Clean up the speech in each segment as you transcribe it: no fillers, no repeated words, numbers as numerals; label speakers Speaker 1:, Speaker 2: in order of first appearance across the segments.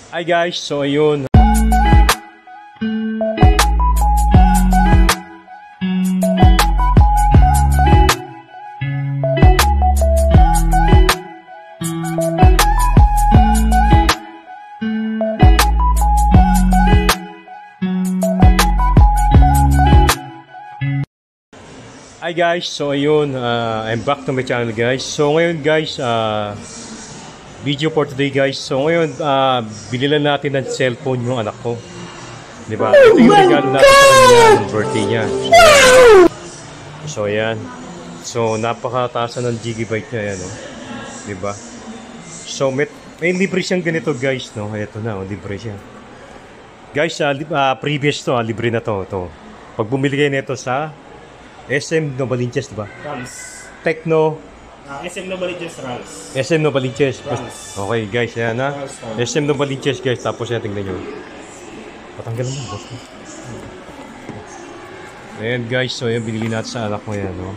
Speaker 1: Hi guys, so ayun. Hi guys, so ayun, I'm back to my channel guys. So ngayon guys, video for today guys. So ngayon, bililan natin ng cellphone yung anak ko. Diba? Ito yung regalo natin sa kanya ng birthday niya. So ayan. So napakataasan ng gigabyte niya yan, no? Diba? So may libre siyang ganito guys, no? Ito na, libre siya. Guys, previous to, libre na to. Pag bumili kayo nito sa SM Novaliches, diba?
Speaker 2: Rals.
Speaker 1: Techno.
Speaker 2: SM Novaliches Rals.
Speaker 1: SM Novaliches.
Speaker 2: Rals.
Speaker 1: Okay guys, yan ha. SM Novaliches guys, tapos yan, tingnan nyo. Patanggal mo, boss. Ayan guys, so yan, binili natin sa anak mo yan, no?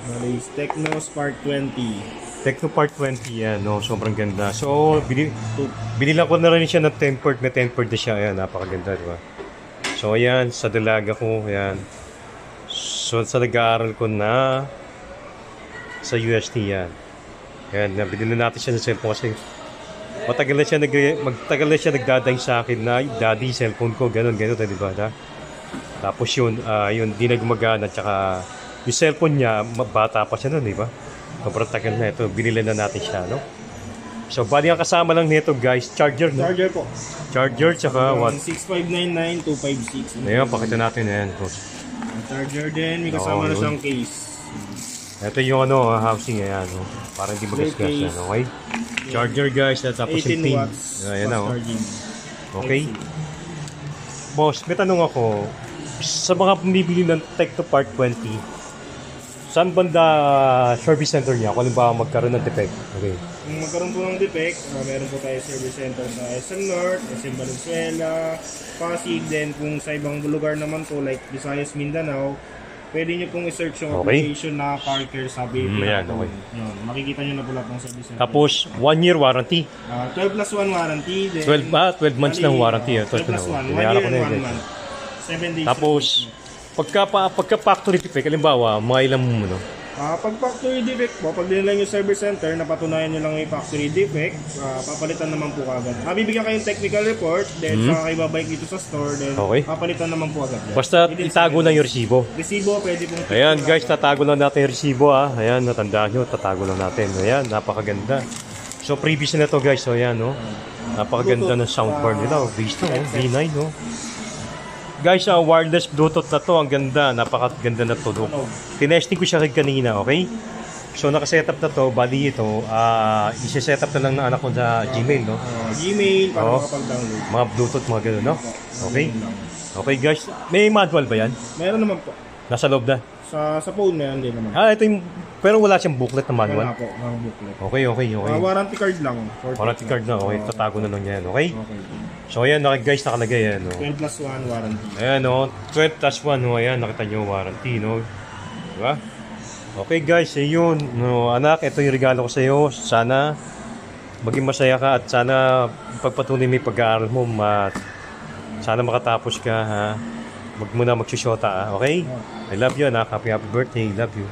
Speaker 2: Techno Spark 20.
Speaker 1: Techno Part 20 yan, no? Sobrang ganda. So, binilang ko na rin siya ng tempered. May tempered na siya, ayan, napakaganda, diba? So, ayan, sa dalaga ko, ayan. So, sa nag-aaral ko na sa UST yan. Ayan, binili natin siya ng cellphone kasi matagal na siya nagdadaing sa akin na, daddy, cellphone ko, ganun, diba? Tapos yun, di na gumagana, tsaka yung cellphone niya, bata pa siya nun, diba? Sobrang tagal na ito, binili na natin siya, no? So, bali ang kasama lang nito guys, charger, no?
Speaker 2: Charger po.
Speaker 1: Charger, tsaka what?
Speaker 2: 6599-256.
Speaker 1: Ayan, pakita natin, ayan, coach.
Speaker 2: Charger din, may kasama na siyang case.
Speaker 1: Ito yung housing, ayan, no? Para hindi magasgas yan, okay? Charger guys, tapos yung pin. Ayan na, oh. Okay? Boss, may tanong ako. Sa mga bumibili ng Techno Part 20, saan banda service center niya? Kung ba magkaroon ng defect? Okay.
Speaker 2: Kung magkaroon po ng defect, meron po tayo service center sa SM North, SM Valenzuela, Pasig, then kung sa ibang lugar naman po like Visayas, Mindanao, pwede nyo pong i-search yung application na car care sa baby.
Speaker 1: Ayan, okay.
Speaker 2: Yun, makikita nyo na po lahat ng service center.
Speaker 1: Tapos, 1 year warranty.
Speaker 2: 12 plus 1 warranty. Then,
Speaker 1: 12 months ng warranty.
Speaker 2: 12 plus 1, 1 year and 1 month. 7 days.
Speaker 1: Tapos, pagka factory defect, halimbawa, mga ilang mo, no?
Speaker 2: Pag factory defect po, pag dinala yung service center, napatunayan nyo lang yung factory defect, papalitan naman po agad. Bibigyan kayong technical report, then saka kayo babalik dito sa store, then papalitan naman po agad.
Speaker 1: Basta itago lang yung resibo.
Speaker 2: Resibo, pwede pong...
Speaker 1: Ayan guys, tatago lang natin yung resibo, ha. Ayan, natandaan nyo, tatago lang natin. Ayan, napakaganda. So, previous na to guys, so ayan, no? Napakaganda ng soundbar nila, base to, V9, no? Guys, wireless Bluetooth na to, ang ganda, napakaganda na to. Tinesting ko siya kanina, okay? So, nakasetup na to, bali ito, isi-setup na lang ng anak ko sa Gmail, no?
Speaker 2: Gmail, para makapag-download.
Speaker 1: Mga Bluetooth, mga gano'n, no? Okay? Okay, guys. May manual ba yan?
Speaker 2: Meron naman po.
Speaker 1: Nasa loob na?
Speaker 2: Sa phone meron din naman.
Speaker 1: Ito yung, pero wala siyang booklet na manual?
Speaker 2: Wala po, mga booklet.
Speaker 1: Okay.
Speaker 2: Warranty card lang.
Speaker 1: Warranty card na, okay. Tatago na lang yan, okay? So, ayan, guys, nakalagay yan, no?
Speaker 2: 12 plus 1 warranty.
Speaker 1: Ayan, no? 12 plus 1, no? Ayan, nakita nyo warranty, no? Diba? Okay, guys, yun. No, anak, ito yung regalo ko sa iyo. Sana maging masaya ka at sana pagpatuloy mo yung pag-aaral mo. Sana makatapos ka, ha? Huwag mo na magsusyota, ha? Okay? I love you, anak. Happy birthday. Love you.